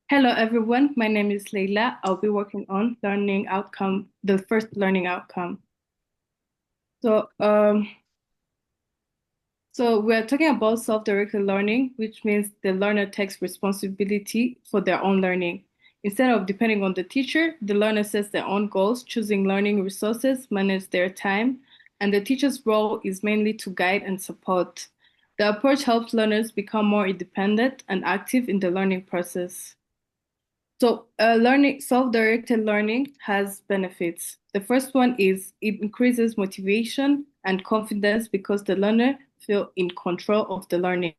Hello, everyone. My name is Leila. I'll be working on learning outcome, the first learning outcome. So, um, so we're talking about self-directed learning, which means the learner takes responsibility for their own learning. Instead of depending on the teacher, the learner sets their own goals, choosing learning resources, manage their time, and the teacher's role is mainly to guide and support. The approach helps learners become more independent and active in the learning process. Self-directed learning has benefits. The first one is it increases motivation and confidence because the learner feel in control of the learning.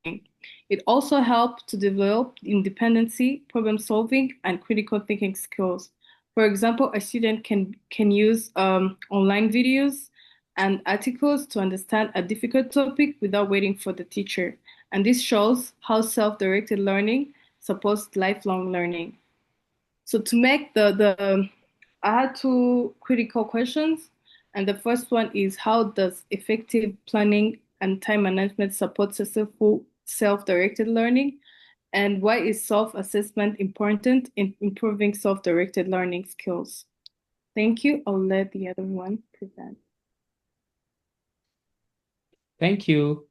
It also helps to develop independency, problem solving, and critical thinking skills. For example, a student can use online videos and articles to understand a difficult topic without waiting for the teacher. And this shows how self-directed learning supports lifelong learning. So to make I had two critical questions, and the first one is how does effective planning and time management support successful self-directed learning? And why is self-assessment important in improving self-directed learning skills? Thank you. I'll let the other one present. Thank you.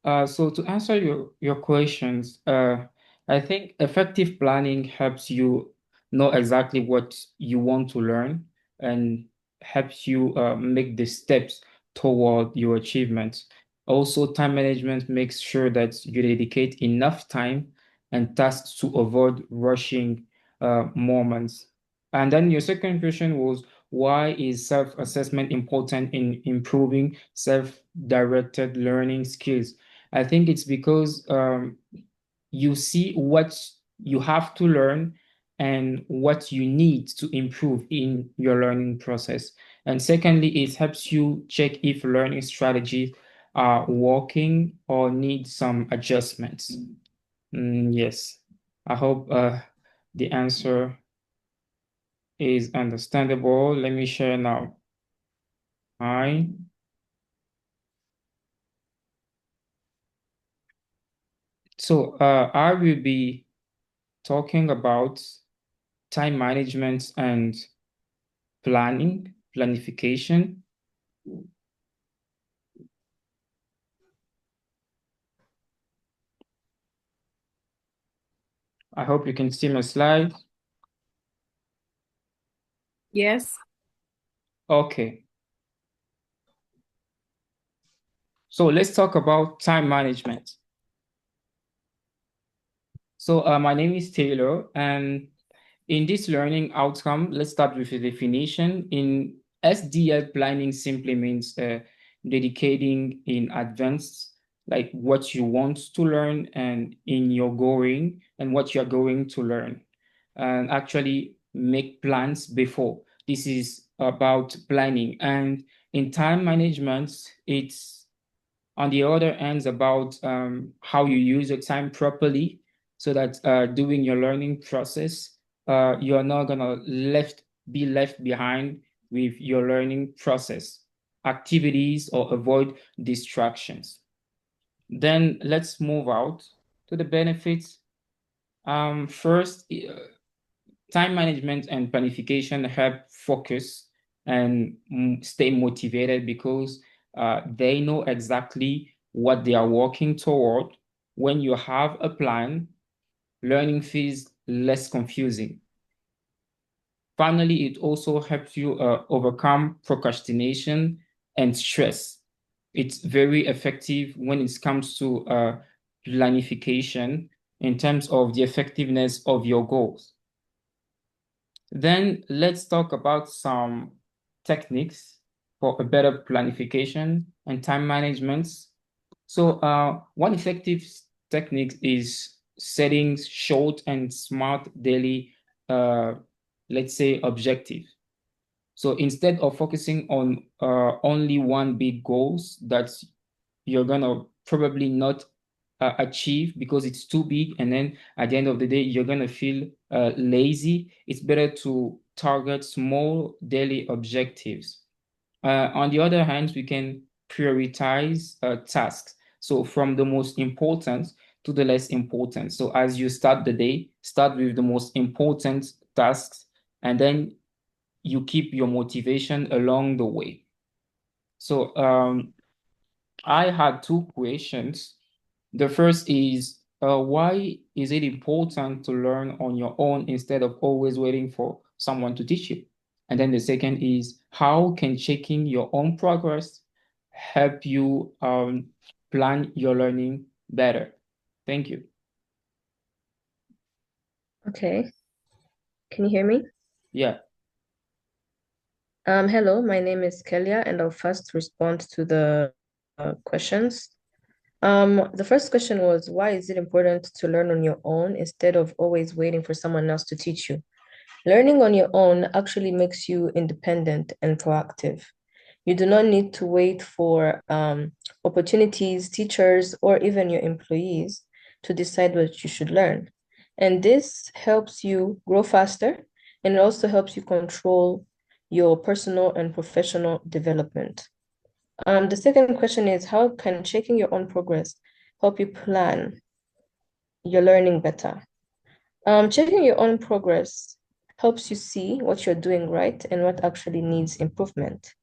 So to answer your questions, I think effective planning helps you know exactly what you want to learn and helps you make the steps toward your achievements. Also, time management makes sure that you dedicate enough time and tasks to avoid rushing moments. And then your second question was, why is self-assessment important in improving self-directed learning skills? I think it's because you see what you have to learn and what you need to improve in your learning process. And secondly, it helps you check if learning strategies are working or need some adjustments. Yes, I hope the answer is understandable. Let me share now. Hi. So I will be talking about time management and planification. I hope you can see my slide. Yes. Okay. So let's talk about time management. So my name is Taylor, and in this learning outcome, let's start with the definition. In SDL, planning simply means dedicating in advance, like what you want to learn and in your going and what you're going to learn. And actually make plans before. This is about planning. And in time management, it's on the other hand about how you use your time properly so that during your learning process, you're not gonna be left behind with your learning process activities or avoid distractions. Then let's move out to the benefits. First, time management and planification help focus and stay motivated because they know exactly what they are working toward. When you have a plan, learning feels less confusing. Finally, it also helps you overcome procrastination and stress. It's very effective when it comes to planification in terms of the effectiveness of your goals. Then let's talk about some techniques for a better planification and time management. So one effective technique is setting short and smart daily, uh, let's say, objective. So instead of focusing on only one big goals that you're gonna probably not achieve because it's too big, and then at the end of the day you're gonna feel lazy, it's better to target small daily objectives. On the other hand, we can prioritize tasks. So from the most important to the less important. So as you start the day, start with the most important tasks, and then you keep your motivation along the way. So I had two questions. The first is, why is it important to learn on your own instead of always waiting for someone to teach you? And then the second is, how can checking your own progress help you plan your learning better? Thank you. Okay. Can you hear me? Yeah. Hello, my name is Kelia, and I'll first respond to the questions. The first question was, why is it important to learn on your own instead of always waiting for someone else to teach you? Learning on your own actually makes you independent and proactive. You do not need to wait for opportunities, teachers, or even your employees to decide what you should learn. And this helps you grow faster, and it also helps you control your personal and professional development. The second question is, how can checking your own progress help you plan your learning better? Checking your own progress helps you see what you're doing right and what actually needs improvement.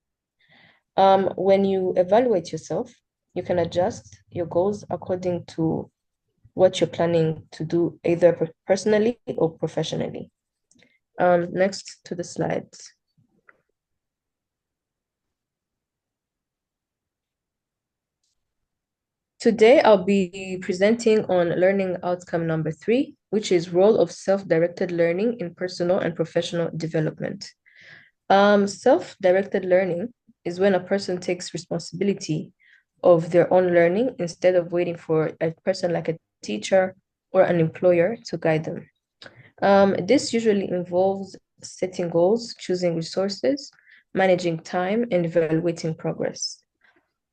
When you evaluate yourself, you can adjust your goals according to what you're planning to do, either personally or professionally. Next to the slides. Today, I'll be presenting on learning outcome number 3, which is role of self-directed learning in personal and professional development. Self-directed learning is when a person takes responsibility of their own learning instead of waiting for a person like a teacher or an employer to guide them. This usually involves setting goals, choosing resources, managing time, and evaluating progress.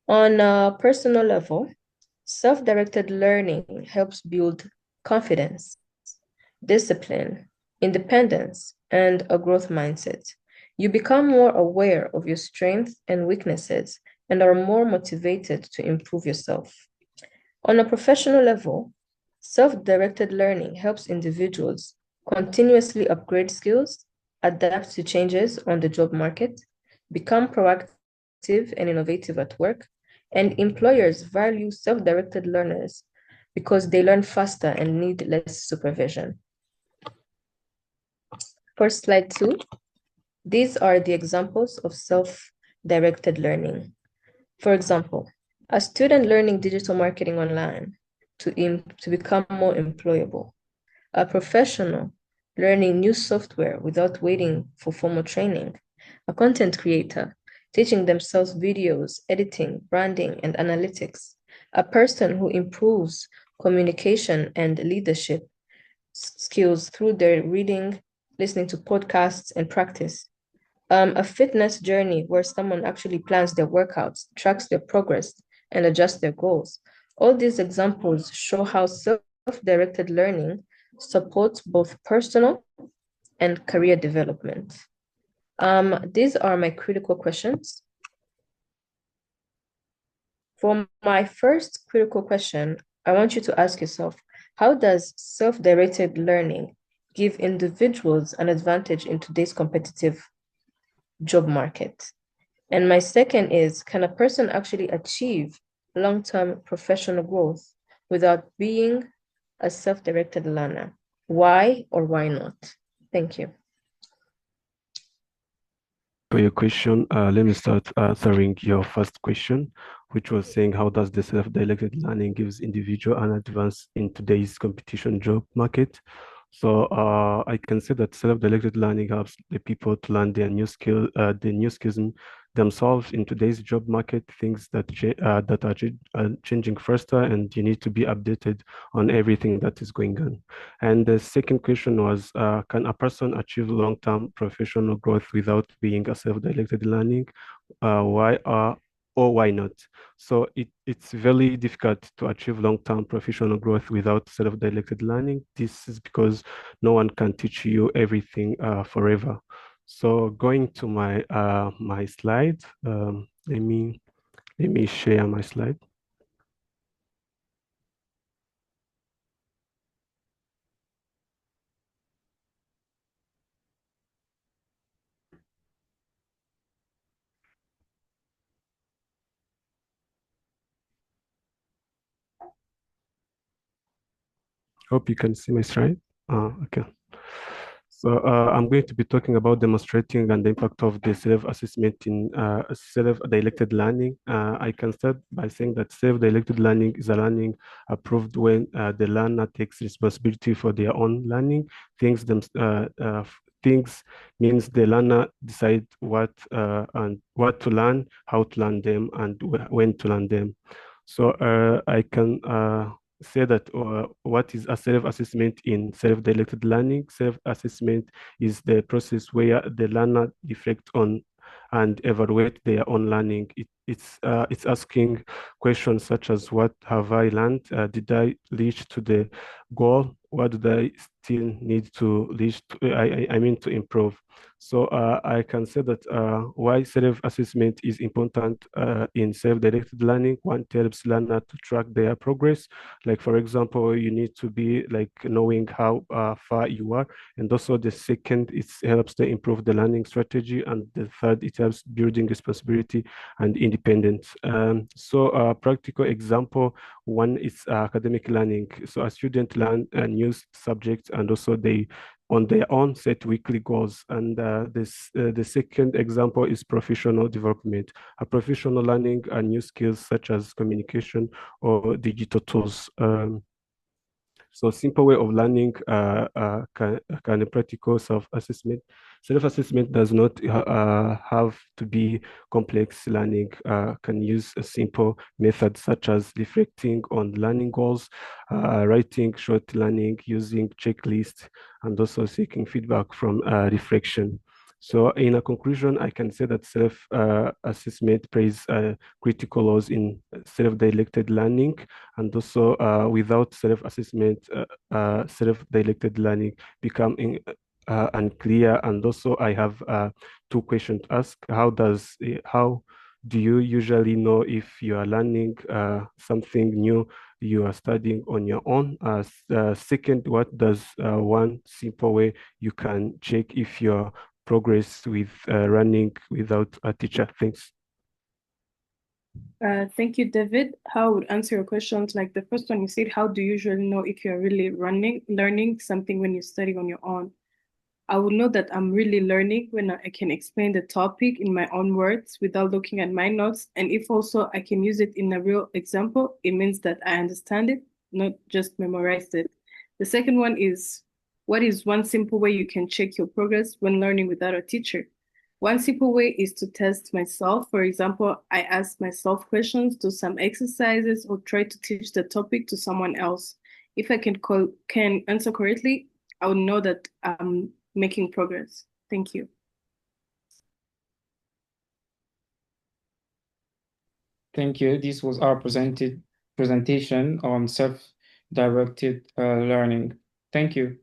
On a personal level, self-directed learning helps build confidence, discipline, independence, and a growth mindset. You become more aware of your strengths and weaknesses and are more motivated to improve yourself. On a professional level, self-directed learning helps individuals continuously upgrade skills, adapt to changes on the job market, become proactive and innovative at work, and employers value self-directed learners because they learn faster and need less supervision. For slide 2, these are the examples of self-directed learning. For example, a student learning digital marketing online to become more employable. A professional learning new software without waiting for formal training. A content creator teaching themselves videos, editing, branding, and analytics. A person who improves communication and leadership skills through their reading, listening to podcasts, and practice. A fitness journey where someone actually plans their workouts, tracks their progress, and adjusts their goals. All these examples show how self-directed learning supports both personal and career development. These are my critical questions. For my first critical question, I want you to ask yourself, how does self-directed learning give individuals an advantage in today's competitive job market? And my second is, can a person actually achieve long-term professional growth without being a self-directed learner? Why or why not? Thank you. For your question, let me start answering your first question, which was saying, how does the self-directed learning gives individual an advance in today's competition job market? So I can say that self-directed learning helps the people to learn their new skills themselves in today's job market, things that are changing faster, and you need to be updated on everything that is going on. And the second question was, can a person achieve long-term professional growth without being a self-directed learning? Why or why not? So it's very difficult to achieve long-term professional growth without self-directed learning. This is because no one can teach you everything forever. So going to my my slide, let me share my slide. Hope you can see my slide. Okay. So I'm going to be talking about demonstrating and the impact of the self-assessment in self-directed learning. I can start by saying that self-directed learning is a learning approved when the learner takes responsibility for their own learning. Things means the learner decide what and what to learn, how to learn them, and when to learn them. So I can say that what is a self-assessment in self-directed learning? Self-assessment is the process where the learner reflect on and evaluate their own learning. It's asking questions such as what have I learned? Did I reach to the goal? What do I still need to reach to, I mean to improve? So I can say that why self-assessment is important in self-directed learning. One helps learner to track their progress. Like for example, you need to be like knowing how far you are, and also the second, it helps to improve the learning strategy, and the third, it helps building responsibility and independence. So a practical example, one is academic learning. So a student learn new subjects, and also they on their own set weekly goals. And the second example is professional development. A professional learning new skills such as communication or digital tools. So simple way of learning can a practical self-assessment. Self-assessment does not have to be complex. Learning can use a simple method such as reflecting on learning goals, writing short learning, using checklists, and also seeking feedback from reflection. So in a conclusion, I can say that self-assessment plays critical roles in self-directed learning, and also without self-assessment, self-directed learning become unclear. And also I have two questions to ask. How do you usually know if you are learning something new you are studying on your own? Second, what does one simple way you can check if your progress with running without a teacher? Thanks. Thank you, David. How I would answer your questions? Like the first one, you said, how do you usually know if you're really learning something when you study on your own? I would know that I'm really learning when I can explain the topic in my own words without looking at my notes. And if also I can use it in a real example, it means that I understand it, not just memorized it. The second one is, what is one simple way you can check your progress when learning without a teacher? One simple way is to test myself. For example, I ask myself questions, do some exercises, or try to teach the topic to someone else. If I can answer correctly, I would know that I'm making progress. Thank you. Thank you. This was our presentation on self-directed learning. Thank you.